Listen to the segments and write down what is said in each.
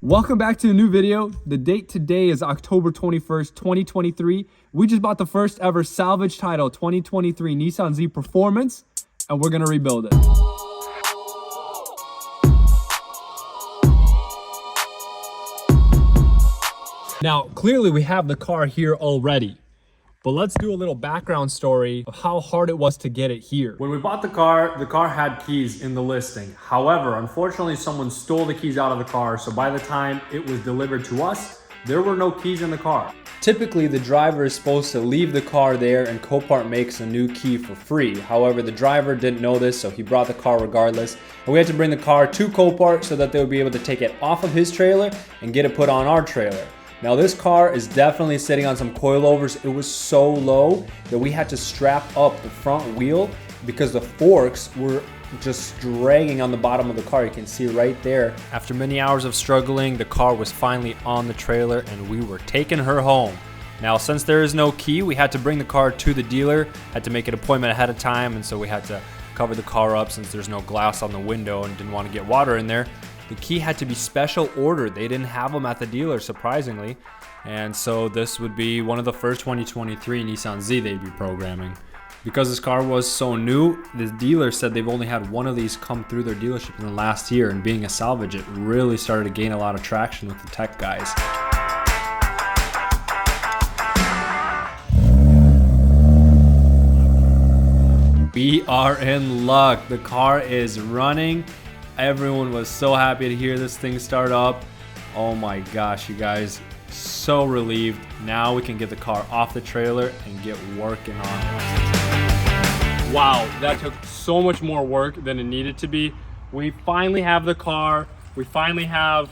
Welcome back to a new video. The date today is October 21st, 2023. We just bought the first ever Salvage title 2023 Nissan Z Performance, and we're gonna rebuild it. Now, clearly we have the car here already, but let's do a little background story of how hard it was to get it here. When we bought the car had keys in the listing. However, unfortunately, someone stole the keys out of the car, so by the time it was delivered to us, there were no keys in the car. Typically, the driver is supposed to leave the car there and Copart makes a new key for free. However, the driver didn't know this, so he brought the car regardless. And we had to bring the car to Copart so that they would be able to take it off of his trailer and get it put on our trailer. Now this car is definitely sitting on some coilovers. It was so low that we had to strap up the front wheel because the forks were just dragging on the bottom of the car. You can see right there. After many hours of struggling, the car was finally on the trailer and we were taking her home. Now, since there is no key, we had to bring the car to the dealer, had to make an appointment ahead of time, and so we had to cover the car up since there's no glass on the window and didn't want to get water in there. The key had to be special ordered. They didn't have them at the dealer, surprisingly. And so this would be one of the first 2023 Nissan Z they'd be programming. Because this car was so new, the dealer said they've only had one of these come through their dealership in the last year, and being a salvage, it really started to gain a lot of traction with the tech guys. We are in luck. The car is running. Everyone was so happy to hear this thing start up. Oh my gosh, you guys, so relieved. Now we can get the car off the trailer and get working on it. Wow, that took so much more work than it needed to be. We finally have the car. We finally have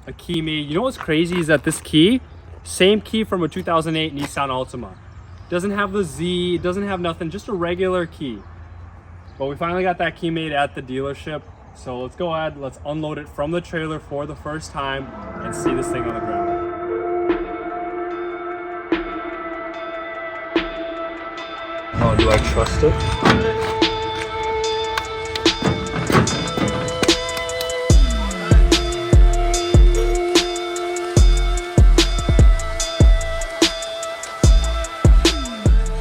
a key made. You know what's crazy is that this key, same key from a 2008 Nissan Altima. Doesn't have the Z, doesn't have nothing, just a regular key. But we finally got that key made at the dealership. So let's go ahead, let's unload it from the trailer for the first time and see this thing on the ground. Oh, do I trust it?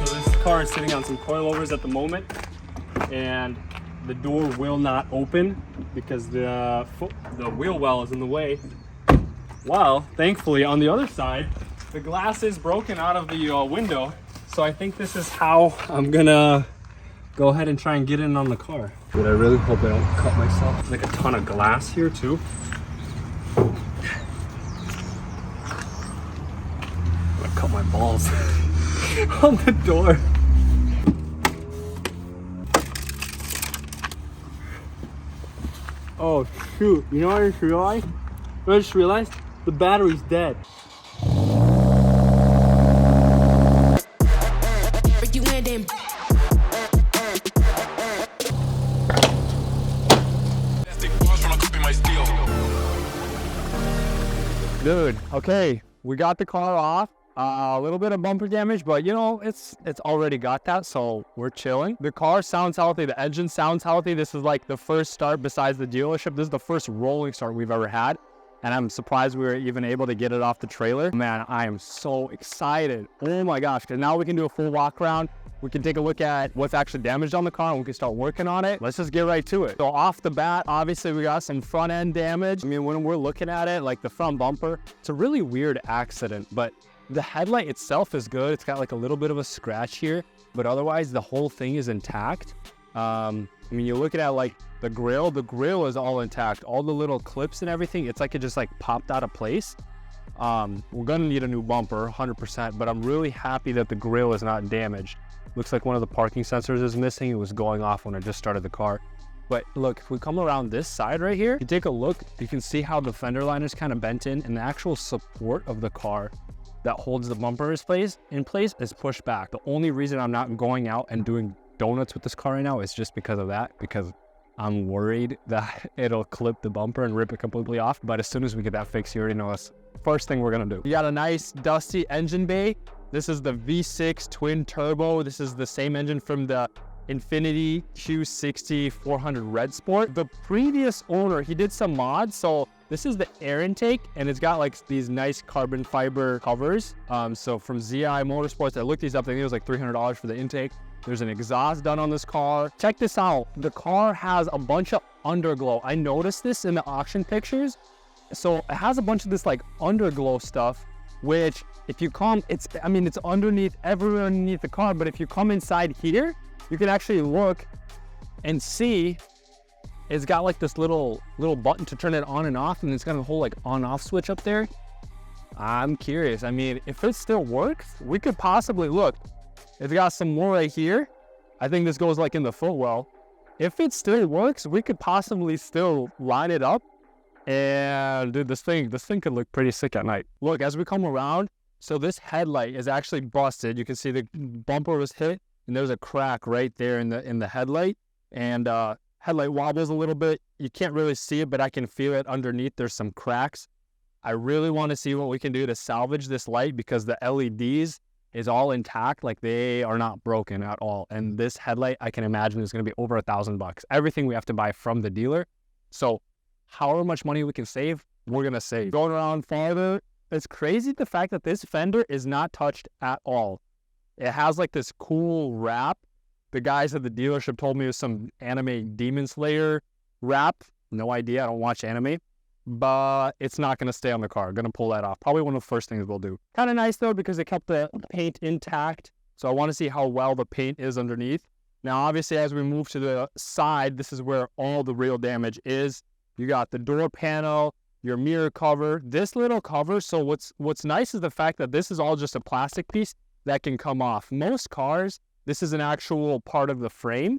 So this car is sitting on some coilovers at the moment, and the door will not open because the wheel well is in the way. Well, thankfully on the other side, the glass is broken out of the window. So I think this is how I'm gonna go ahead and try and get in on the car. But I really hope I don't cut myself. There's like a ton of glass here too. I'm gonna cut my balls on the door. Oh shoot, you know what I just realized? I just realized the battery's dead. Dude, okay, we got the car off. A little bit of bumper damage, but you know, it's already got that, so we're chilling. The car sounds healthy, the engine sounds healthy. This is like the first start besides the dealership. This is the first rolling start we've ever had, and I'm surprised we were even able to get it off the trailer. Man, I am so excited. Oh my gosh, because now we can do a full walk around. We can take a look at what's actually damaged on the car and we can start working on it. Let's just get right to it. So off the bat, obviously we got some front end damage. I mean, when we're looking at it, like the front bumper, it's a really weird accident, but the headlight itself is good. It's got like a little bit of a scratch here, but otherwise the whole thing is intact. I mean, you look at like the grill is all intact. All the little clips and everything, it's like it just like popped out of place. We're gonna need a new bumper, 100%, but I'm really happy that the grill is not damaged. Looks like one of the parking sensors is missing. It was going off when I just started the car. But look, if we come around this side right here, you take a look, you can see how the fender liner's kind of bent in, and the actual support of the car that holds the bumper in place is pushed back. The only reason I'm not going out and doing donuts with this car right now is just because of that, because I'm worried that it'll clip the bumper and rip it completely off. But as soon as we get that fixed, you already know that's the first thing we're gonna do. We got a nice dusty engine bay. This is the V6 twin turbo. This is the same engine from the Infiniti Q60 400 Red Sport. The previous owner, he did some mods, so This is the air intake, and it's got like these nice carbon fiber covers. So from ZI Motorsports, I looked these up. I think it was like $300 for the intake. There's an exhaust done on this car. Check this out. The car has a bunch of underglow. I noticed this in the auction pictures. So it has a bunch of this like underglow stuff, which if you come, it's underneath, everywhere underneath the car. But if you come inside here, you can actually look and see it's got like this little button to turn it on and off, and it's got a whole like on-off switch up there. I'm curious. I mean, if it still works, we could possibly look. It's got some more right here. I think this goes like in the footwell. If it still works, we could possibly still line it up. And dude, this thing could look pretty sick at night. Look, as we come around, so this headlight is actually busted. You can see the bumper was hit, and there's a crack right there in the headlight. And headlight wobbles a little bit. You can't really see it, but I can feel it underneath. There's some cracks. I really want to see what we can do to salvage this light, because the LEDs is all intact. Like, they are not broken at all. And this headlight, I can imagine, is going to be over $1,000. Everything we have to buy from the dealer. So however much money we can save, we're going to save. Going around farther, it's crazy the fact that this fender is not touched at all. It has like this cool wrap. The guys at the dealership told me it was some anime Demon Slayer wrap. No idea. I don't watch anime. But it's not going to stay on the car. Going to pull that off. Probably one of the first things we'll do. Kind of nice, though, because it kept the paint intact. So I want to see how well the paint is underneath. Now, obviously, as we move to the side, this is where all the real damage is. You got the door panel, your mirror cover, this little cover. So what's nice is the fact that this is all just a plastic piece that can come off. Most cars, this is an actual part of the frame.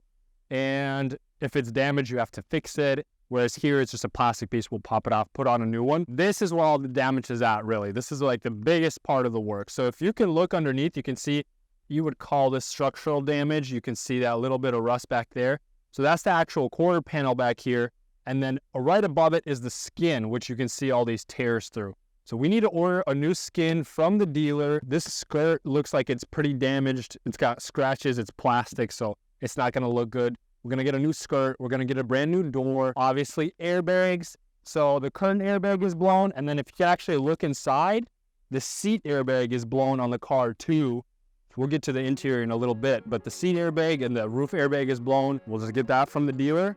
And if it's damaged, you have to fix it. Whereas here, it's just a plastic piece. We'll pop it off, put on a new one. This is where all the damage is at, really. This is like the biggest part of the work. So if you can look underneath, you can see, you would call this structural damage. You can see that little bit of rust back there. So that's the actual quarter panel back here. And then right above it is the skin, which you can see all these tears through. So we need to order a new skin from the dealer. This skirt looks like it's pretty damaged. It's got scratches. It's plastic, so it's not going to look good. We're going to get a new skirt. We're going to get a brand new door. Obviously, airbags. So the current airbag is blown. And then if you actually look inside, the seat airbag is blown on the car too. We'll get to the interior in a little bit. But the seat airbag and the roof airbag is blown. We'll just get that from the dealer.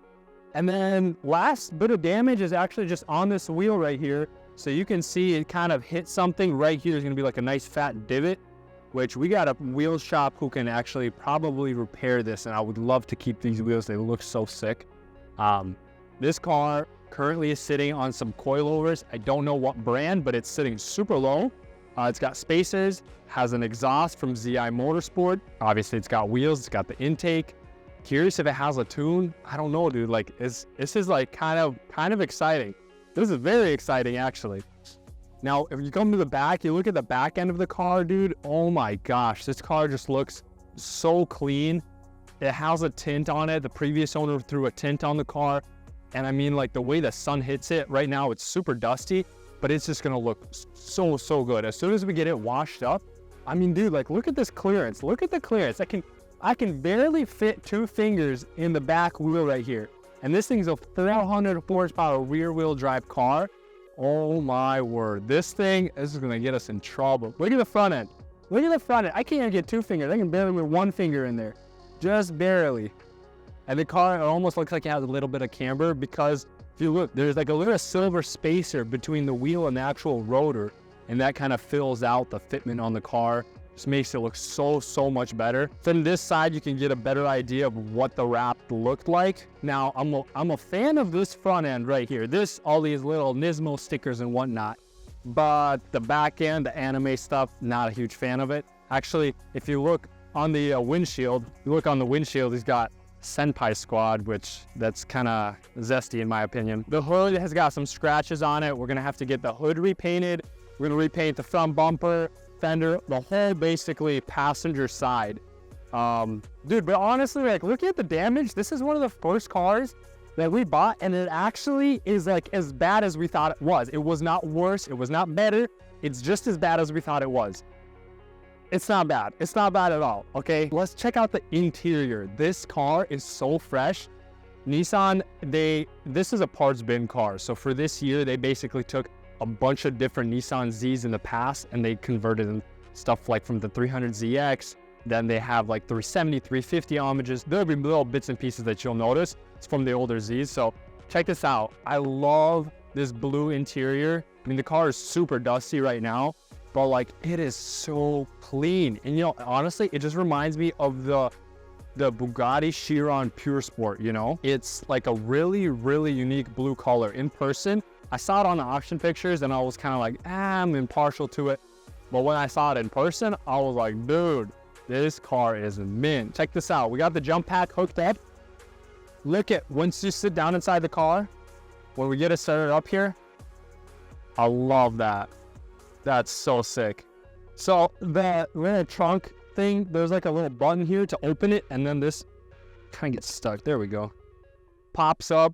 And then last bit of damage is actually just on this wheel right here. So you can see it kind of hit something. Right here is going to be like a nice fat divot, which we got a wheel shop who can actually probably repair this, and I would love to keep these wheels. They look so sick. This car currently is sitting on some coilovers. I don't know what brand, but it's sitting super low. It's got spacers, has an exhaust from ZI Motorsport. Obviously, it's got wheels, it's got the intake. Curious if it has a tune. I don't know, dude. Like, this is like kind of exciting. This is very exciting, actually. Now, if you come to the back, you look at the back end of the car, dude. Oh my gosh, this car just looks so clean. It has a tint on it. The previous owner threw a tint on the car. And I mean, like, the way the sun hits it right now, it's super dusty, but it's just gonna look so good. As soon as we get it washed up, I mean, dude, like, look at this clearance. Look at the clearance. I can barely fit 2 fingers in the back wheel right here. And this thing's a 400 horsepower rear wheel drive car. Oh my word. This is gonna get us in trouble. Look at the front end. Look at the front end. I can't even get 2 fingers. I can barely get 1 finger in there. Just barely. And the car, it almost looks like it has a little bit of camber, because if you look, there's like a little silver spacer between the wheel and the actual rotor. And that kind of fills out the fitment on the car. Just makes it look so much better. From this side, you can get a better idea of what the wrap looked like. Now, I'm a fan of this front end right here. All these little Nismo stickers and whatnot. But the back end, the anime stuff, not a huge fan of it. Actually, if you look on the windshield, he's got Senpai Squad, which that's kind of zesty in my opinion. The hood has got some scratches on it. We're gonna have to get the hood repainted. We're gonna repaint the front bumper, fender, the whole basically passenger side. Dude, but honestly, like, look at the damage. This is one of the first cars that we bought, and it actually is like as bad as we thought it was. It was not worse, it was not better. It's just as bad as we thought it was. It's not bad. It's not bad at all, okay? Let's check out the interior. This car is so fresh. Nissan, this is a parts bin car. So for this year, they basically took a bunch of different Nissan Zs in the past and they converted them stuff like from the 300ZX. Then they have like 370, 350 homages. There'll be little bits and pieces that you'll notice. It's from the older Zs. So check this out. I love this blue interior. I mean, the car is super dusty right now, but like it is so clean. And you know, honestly, it just reminds me of the Bugatti Chiron Pure Sport, you know? It's like a really, really unique blue color. In person, I saw it on the auction pictures and I was kind of like, I'm impartial to it. But when I saw it in person, I was like, dude, this car is mint. Check this out. We got the jump pack hooked up. Look at, once you sit down inside the car, when we get it started up here, I love that. That's so sick. So the little trunk thing, there's like a little button here to open it, and then this kind of gets stuck. There we go. Pops up.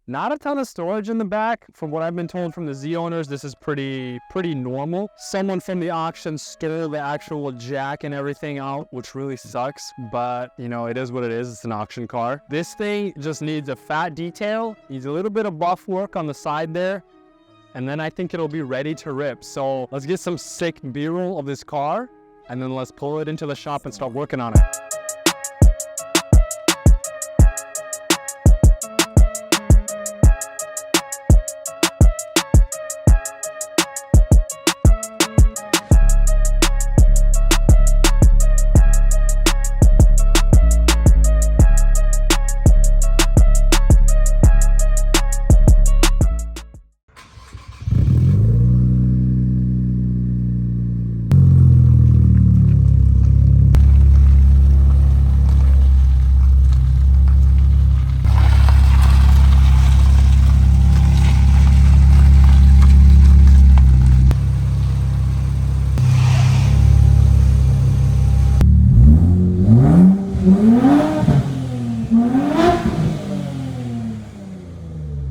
Not a ton of storage in the back. From what I've been told from the Z owners, this is pretty normal. Someone from the auction stole the actual jack and everything out, which really sucks, but you know, it is what it is. It's an auction car. This thing just needs a fat detail, needs a little bit of buff work on the side there, and then I think it'll be ready to rip. So let's get some sick B-roll of this car, and then let's pull it into the shop and start working on it.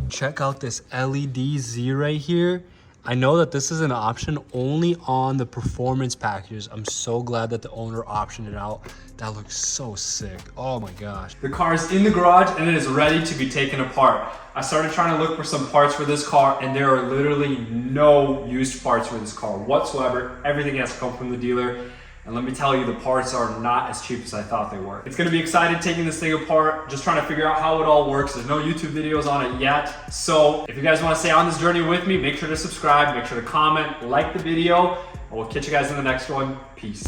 Check out this LEDZ right here. I know that this is an option only on the performance packages. I'm so glad that the owner optioned it out. That looks so sick. Oh my gosh. The car is in the garage and it is ready to be taken apart. I started trying to look for some parts for this car and there are literally no used parts for this car whatsoever. Everything has to come from the dealer. And let me tell you, the parts are not as cheap as I thought they were. It's gonna be exciting taking this thing apart, just trying to figure out how it all works. There's no YouTube videos on it yet. So if you guys wanna stay on this journey with me, make sure to subscribe, make sure to comment, like the video, and we'll catch you guys in the next one. Peace.